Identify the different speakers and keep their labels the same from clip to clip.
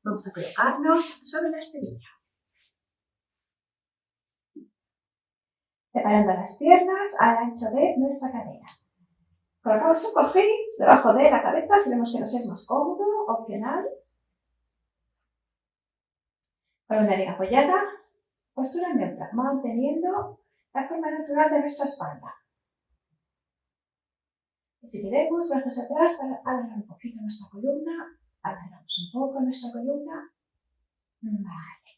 Speaker 1: Vamos a colocarnos sobre la esterilla. Separando las piernas al ancho de nuestra cadera. Colocamos un cojín debajo de la cabeza si vemos que nos es más cómodo, opcional. Con una nariz apoyada, postura neutra, manteniendo la forma natural de nuestra espalda. Y si queremos, brazos atrás para alargar un poquito nuestra columna. Alargamos un poco nuestra columna. Vale.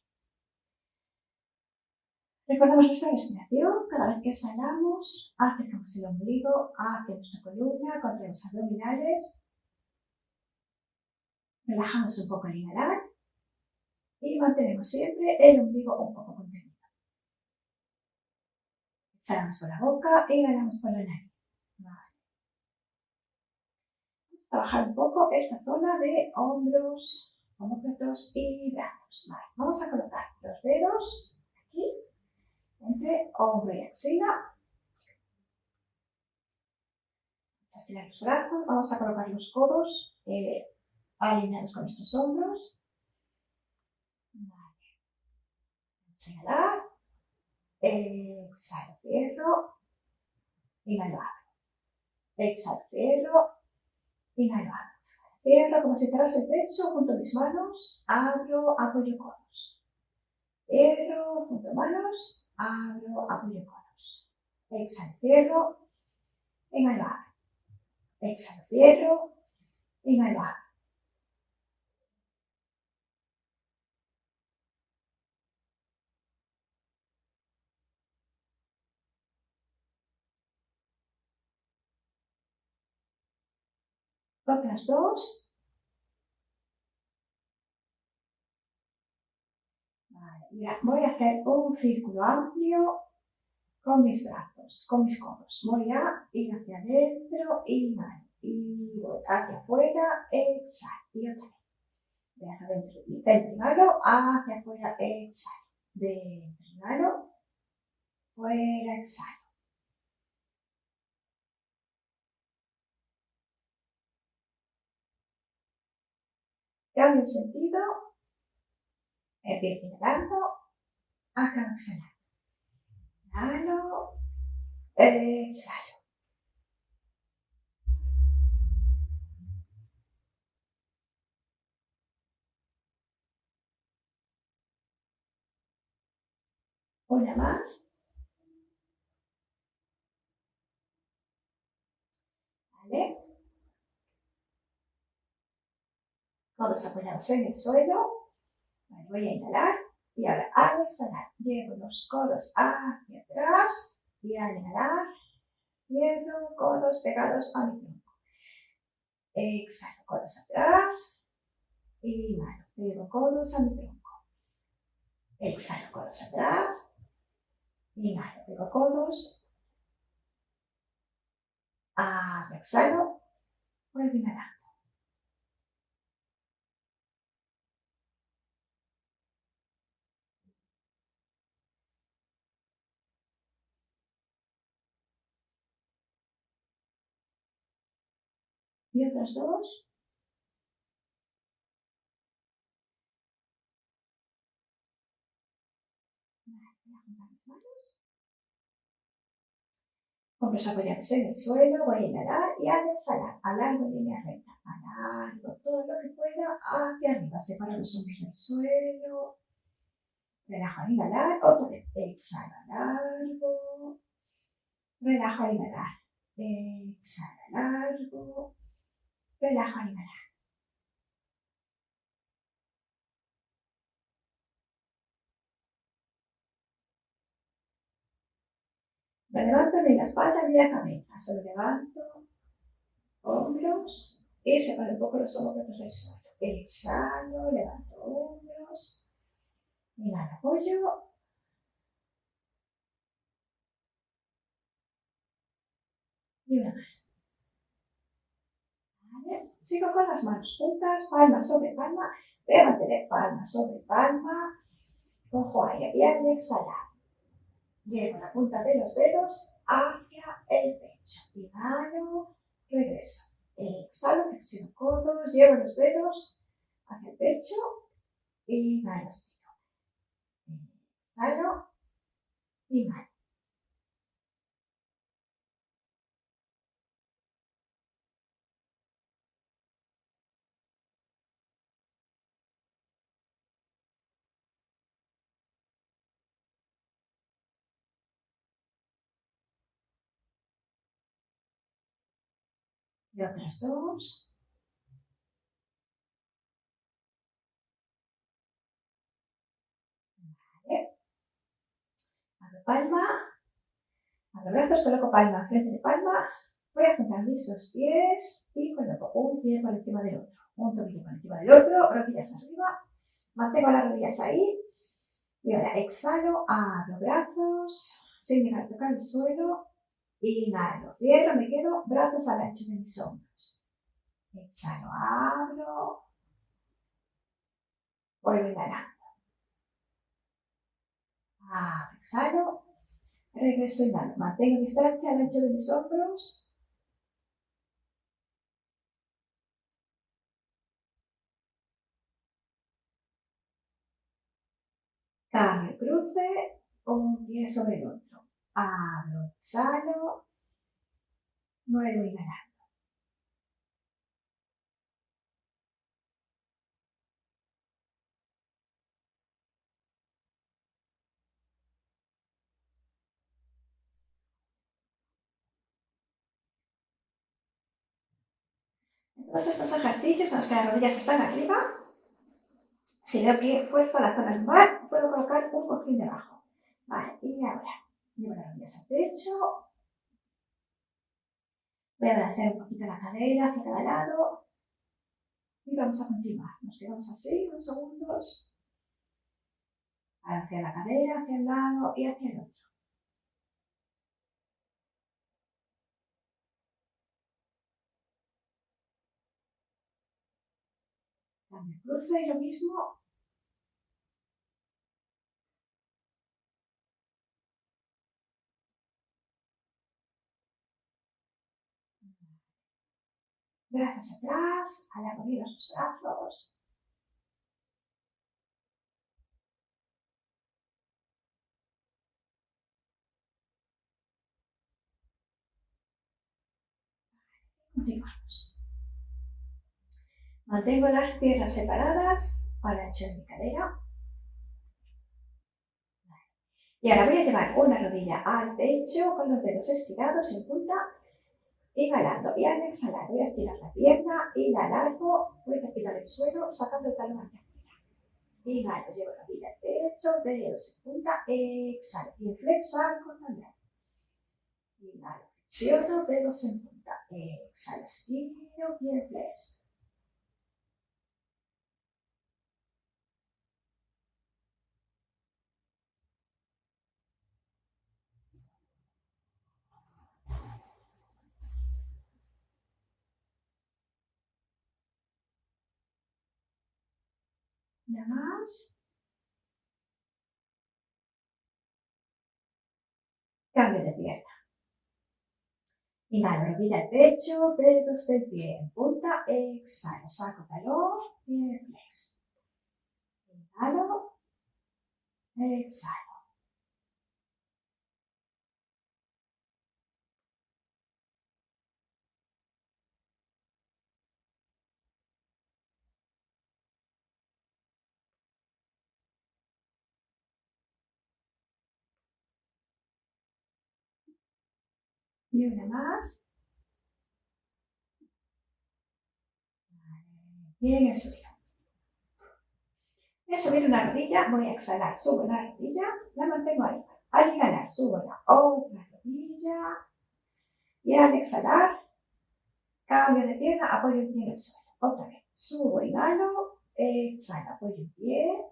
Speaker 1: Recordamos nuestra respiración. Cada vez que exhalamos, acercamos el ombligo hacia nuestra columna, contraemos abdominales. Relajamos un poco al inhalar. Y mantenemos siempre el ombligo un poco contenido. Exhalamos por la boca e inhalamos por la nariz. Vale. Vamos a trabajar un poco esta zona de hombros, omóplatos y brazos. Vale. Vamos a colocar los dedos aquí, entre hombro y axila. Vamos a estirar los brazos. Vamos a colocar los codos alineados con nuestros hombros. Vale. Vamos a inhalar. Exhalo, cierro. Inhalo, abro. Exhalo, cierro. Inhalo, abro. Cierro como si cerras el pecho, junto mis manos, abro, apoyo codos. Cierro, junto manos, abro, apoyo codos. Exhalo, cierro. Inhalo, abro. Exhalo, cierro. Inhalo, abro. Otras dos. Vale. Mira, voy a hacer un círculo amplio con mis brazos, con mis codos. Voy a ir hacia adentro, inhalo. Y voy hacia afuera, exhalo. Y otra vez. Voy hacia adentro, dentro, inhalo, hacia afuera, exhalo. Dentro, inhalo, fuera, exhalo. Cambio el sentido. Empiezo inhalando, acabo exhalando. Inhalo, exhalo. Una más. Vale. Codos apoyados en el suelo. Vale, voy a inhalar y ahora al exhalar llevo los codos hacia atrás y al inhalar llevo codos pegados a mi tronco. Exhalo, codos atrás. Inhalo, llevo codos a mi tronco. Exhalo, codos atrás. Inhalo, llevo codos. Exhalo, vuelvo a inhalar. Y otras dos. Voy a juntar las manos. Hombros apoyados en el suelo, voy a inhalar y al exhalar, alargo en línea recta. Alargo todo lo que pueda hacia arriba. Separo los hombros del suelo. Relajo al inhalar, otra vez. Exhalo, alargo. Relajo al inhalar. Exhalo, alargo. Relajo al inhalar. Me levanto ni la espalda ni la cabeza. Solo levanto hombros y separo un poco los hombros del suelo. Exhalo, levanto hombros. Inhalo, apoyo. Y una más. Vale. Sigo con las manos juntas, palma sobre palma. Voy a mantener palma sobre palma. Cojo aire y al exhalar llevo la punta de los dedos hacia el pecho. Inhalo, regreso. Exhalo, flexiono codos, llevo los dedos hacia el pecho. Inhalo, estiro. Exhalo, inhalo. Y otras dos. Vale. Abro palma. Abro brazos, coloco palma frente de palma. Voy a juntar mis dos pies y coloco un pie por encima del otro. Un tobillo por encima del otro, rodillas arriba. Mantengo las rodillas ahí. Y ahora exhalo, abro brazos, sin llegar a tocar el suelo. Inhalo, cierro, me quedo brazos al ancho de mis hombros. Exhalo, abro. Vuelvo a inhalar. Abro, exhalo. Regreso, inhalo. Mantengo distancia al ancho de mis hombros. Cambio, cruce, un pie sobre el otro. Abro, exhalo. Vuelvo a inhalar. En todos estos ejercicios en los que las rodillas están arriba, si veo que fuerzo la zona lumbar, puedo colocar un cojín debajo. Vale, y ahora llevo las rodillas al pecho. Voy a balancear un poquito la cadera hacia cada lado. Y vamos a continuar. Nos quedamos así unos segundos. Hacia la cadera, hacia el lado y hacia el otro. Cambio, cruce y lo mismo. Brazos atrás, alargo bien los brazos. Continuamos. Mantengo las piernas separadas al ancho de mi cadera. Y ahora voy a llevar una rodilla al pecho con los dedos estirados en punta, inhalando. Y al exhalar voy a estirar la pierna y la alargo, voy cerquita del suelo, sacando el talón hacia afuera. Inhalo, llevo la rodilla al pecho, dedos en punta, exhalo, pie flexa, contrario. Inhalo, flexiono, dedos en punta, exhalo, estiro, pie flex. Una más. Cambio de pierna. Inhalo, rodilla al pecho, dedos del pie en punta, exhalo, saco talón, pie flex. Inhalo, exhalo. Y una más. Bien, subir. Voy a subir una rodilla, voy a exhalar, subo la rodilla, la mantengo ahí. Al inhalar, subo la otra rodilla. Y al exhalar, cambio de pierna, apoyo el pie en el suelo. Otra vez. Subo, inhalo, exhalo, apoyo el pie.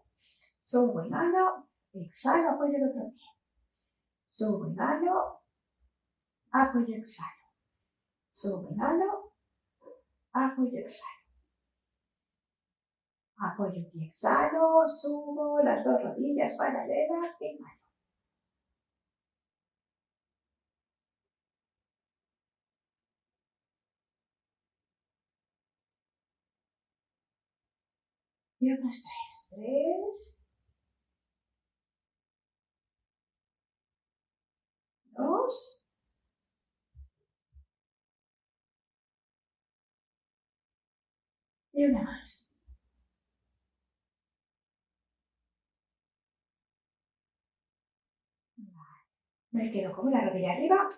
Speaker 1: Subo, inhalo, exhalo, apoyo el otro pie. Subo, inhalo, apoyo, exhalo. Subo, inhalo, apoyo, exhalo. Apoyo el pie, exhalo, subo las dos rodillas paralelas, inhalo. Y otras tres. 3, 2, y una más. Me quedo con una rodilla arriba.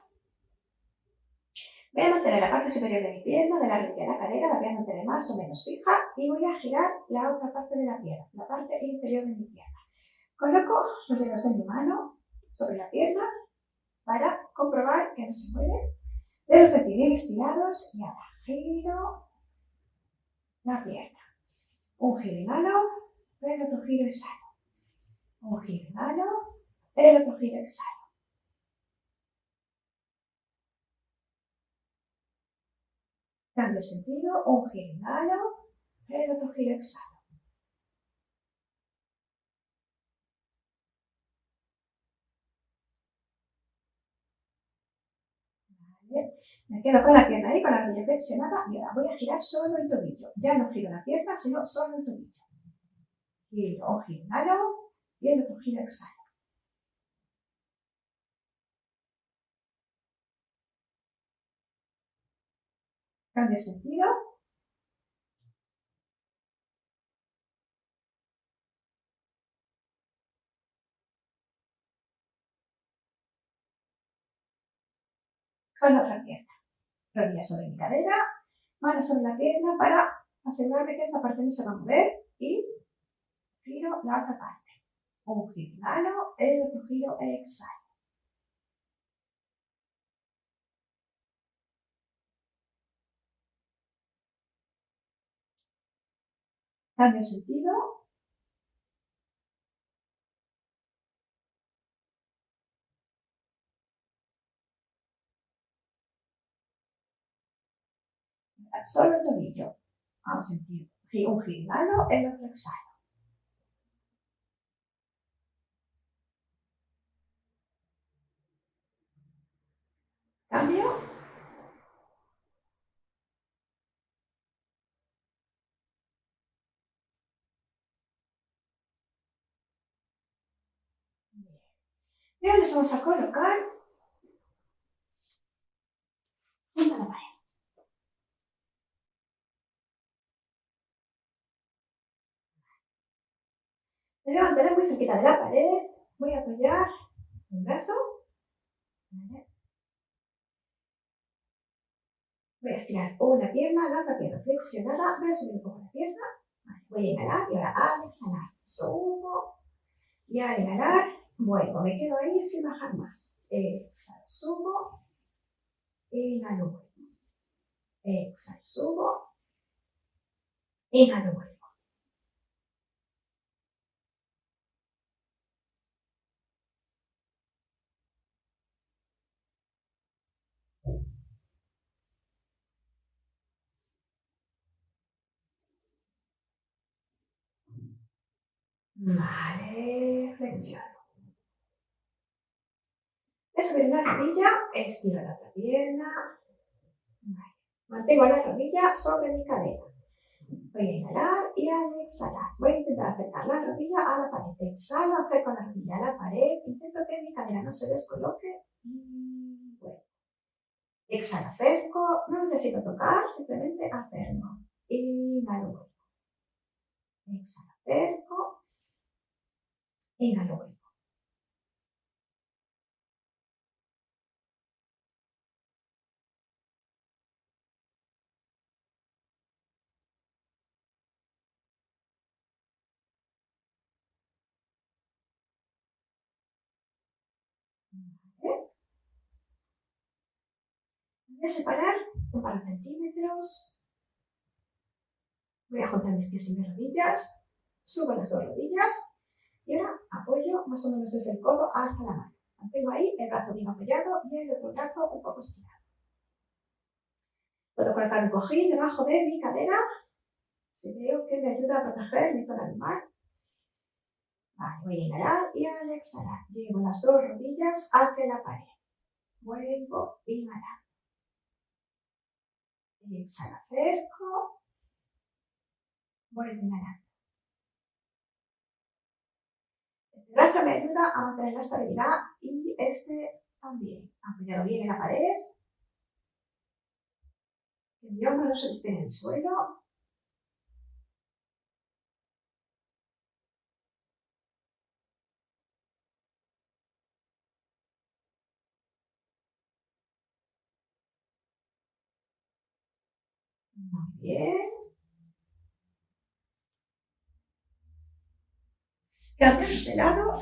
Speaker 1: Voy a mantener la parte superior de mi pierna, de la rodilla a la cadera, la voy a mantener más o menos fija y voy a girar la otra parte de la pierna, la parte inferior de mi pierna. Coloco los dedos de mi mano sobre la pierna para comprobar que no se mueve. Dedos de pie bien estirados y ahora giro la pierna. Un giro inhalo, el otro giro exhalo. Un giro inhalo, el otro giro exhalo. Cambio el sentido, un giro inhalo, el otro giro exhalo. Vale. Me quedo con la pierna ahí, con la rodilla flexionada y ahora voy a girar solo el tobillo. Ya no giro la pierna, sino solo el tobillo. Giro, un giro inhalo y el otro giro exhalo. Cambio el sentido. Con la otra pierna. Rodilla sobre mi cadera, mano sobre la pierna para asegurarme que esta parte no se va a mover y giro la otra parte. Un giro inhalo, el otro giro exhalo. Cambio el sentido. Solo el tobillo. Vamos a sentir un giro inhalo, el otro exhalo. Cambio. Y ahora nos vamos a colocar junto a la pared. Me voy a mantener muy cerquita de la pared. Voy a apoyar un brazo. ¿Vale? Voy a estirar una pierna, la otra pierna flexionada. Voy a subir un poco la pierna. Vale. Voy a inhalar y ahora al exhalar subo. Y al inhalar vuelvo. Me quedo ahí sin bajar más. Exhalo, subo. Inhalo, vuelvo. Exhalo, subo. Inhalo, vuelvo. Vale, flexiono. Voy a subir una rodilla, estiro la otra pierna. Vale. Mantengo la rodilla sobre mi cadera. Voy a inhalar y al exhalar. Voy a intentar acercar la rodilla a la pared. Exhalo, acerco la rodilla a la pared. Intento que mi cadera no se descoloque y vuelvo. Exhalo, acerco. No necesito tocar, simplemente acerco. Inhalo, vuelvo. Exhalo, acerco. Inhalo, vuelvo. ¿Vale? Voy a separar un par de centímetros. Voy a juntar mis pies y mis rodillas. Subo las dos rodillas. Y ahora apoyo más o menos desde el codo hasta la mano. Mantengo ahí el brazo bien apoyado y el otro brazo un poco estirado. Puedo colocar un cojín debajo de mi cadera si veo que me ayuda a proteger mi zona lumbar. Vale, voy a inhalar y al exhalar llevo las dos rodillas hacia la pared. Vuelvo, inhalar. Y exhalo, acerco. Vuelvo a inhalar. me ayuda a mantener la estabilidad y este también. Apoyado bien en la pared. Que mi hombro no se despegue del suelo. Muy bien. Cambiamos de lado.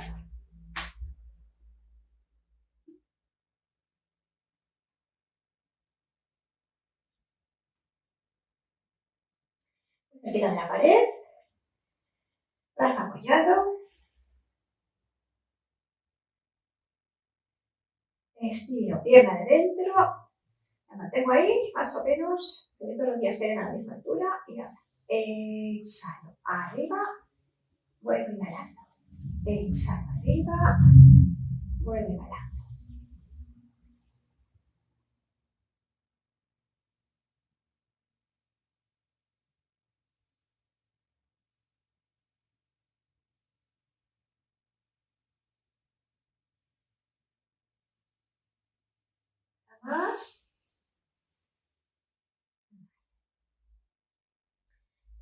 Speaker 1: Me quedo en la pared. Brazo apoyado. Estiro pierna de dentro. La mantengo ahí, más o menos. Que mis dos rodillas queden a la misma altura. Y ahora exhalo. Arriba. Vuelvo inhalando. Exhalo arriba. Vuelvo inhalando. Más.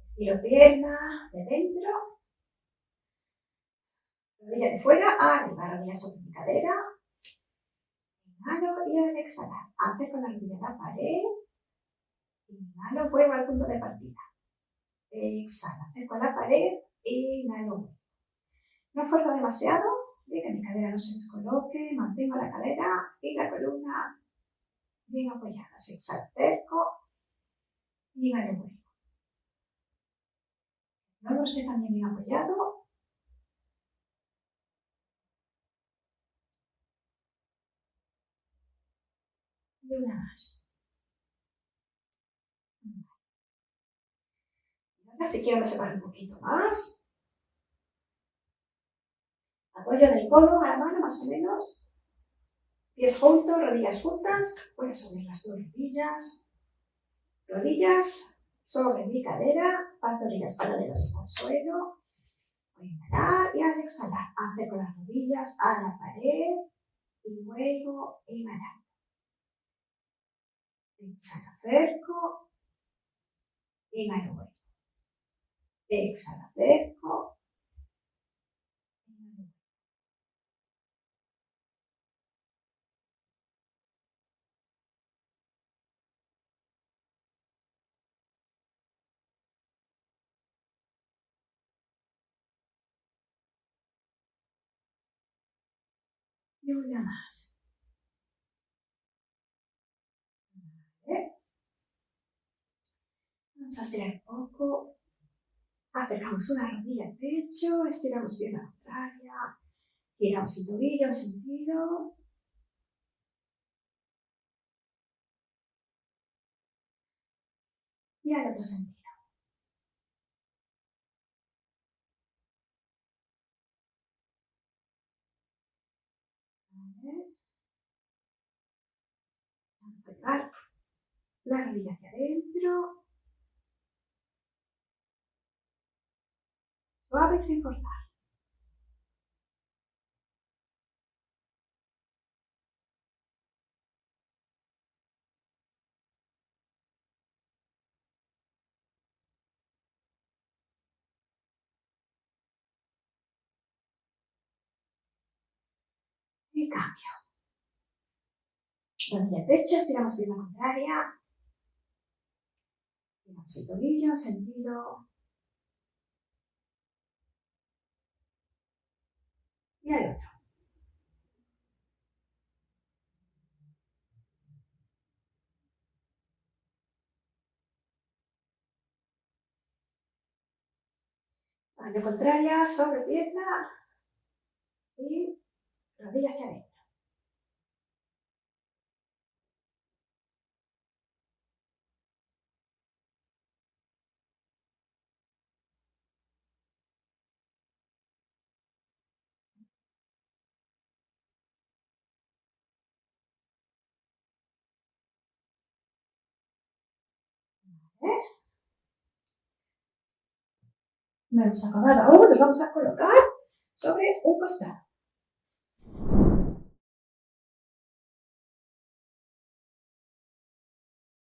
Speaker 1: Estiro pierna de dentro. Rodilla de fuera, arriba, rodilla sobre mi cadera. Inhalo y al exhalar, acerco la rodilla a la pared. Inhalo, vuelvo al punto de partida. Exhalo, acerco a la pared. Inhalo. No esfuerzo demasiado, de que mi cadera no se descoloque. Mantengo la cadera y la columna bien apoyadas. Exhalo, acerco. Inhalo, vuelvo. El hombro esté también bien apoyado. Y una más. Ahora si quiero me separo un poquito más. Apoyo del codo a la mano más o menos. Pies juntos, rodillas juntas. Voy a subir las dos rodillas. Rodillas sobre mi cadera. Pantorrillas paralelas al suelo. Voy a inhalar y al exhalar acerco las rodillas a la pared. Y luego inhalar. Exhalo, acerco. Inhalo, vuelvo. Exhalo, acerco. Y una más. ¿Vale? Vamos a estirar un poco. Acercamos una rodilla al pecho. Estiramos pierna contraria. Giramos el tobillo al sentido. Y al otro sentido. ¿Vale? Vamos a llevar la rodilla hacia adentro. Suave y sin forzar. Y cambio. Rodilla al pecho, estiramos pierna contraria. Giramos el tobillo, sentido. Y al otro. Mano contraria, sobre pierna. Y rodilla hacia adentro. ¿Eh? No hemos acabado aún, nos vamos a colocar sobre un costado.